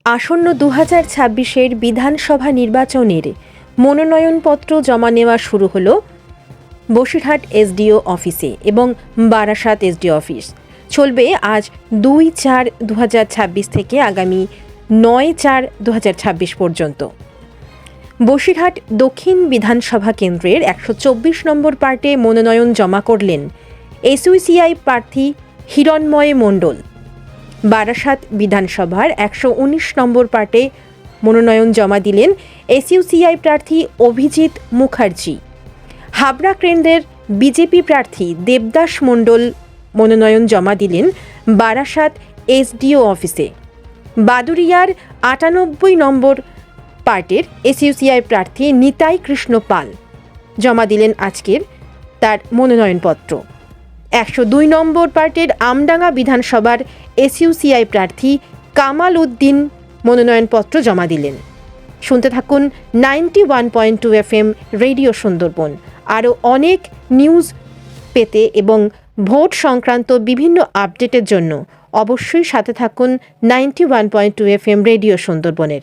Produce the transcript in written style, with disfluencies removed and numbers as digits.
আসন্ন 2026-এর বিধানসভা নির্বাচনের মনোনয়নপত্র জমা নেওয়া শুরু হলো বসিরহাট এসডিও অফিসে এবং বারাসাত এসডিও অফিস। চলবে আজ 2/4/2026 থেকে আগামী 9/4/2026 পর্যন্ত। বসিরহাট দক্ষিণ বিধানসভা কেন্দ্রের 124 নম্বর পার্টে মনোনয়ন জমা করলেন এসইউসিআই প্রার্থী হিরণময় মণ্ডল। বারাসাত বিধানসভার 119 নম্বর পার্টে মনোনয়ন জমা দিলেন এসইউসিআই প্রার্থী অভিজিৎ মুখার্জি। হাবড়া কেন্দ্রের বিজেপি প্রার্থী দেবদাস মণ্ডল মনোনয়ন জমা দিলেন বারাসাত এসডিও অফিসে। বাদুরিয়ার 98 নম্বর পার্টের এসইউসিআই প্রার্থী নিতাই কৃষ্ণ পাল জমা দিলেন আজকের তার মনোনয়নপত্র। 102 নম্বর পার্টের আমডাঙ্গা বিধানসভার এসইউসিআই প্রার্থী কামাল উদ্দিন মনোনয়নপত্র জমা দিলেন। শুনতে থাকুন 91.2 FM রেডিও সুন্দরবন। আরও অনেক নিউজ পেতে এবং ভোট সংক্রান্ত বিভিন্ন আপডেটের জন্য অবশ্যই সাথে থাকুন 91.2 FM রেডিও সুন্দরবনের।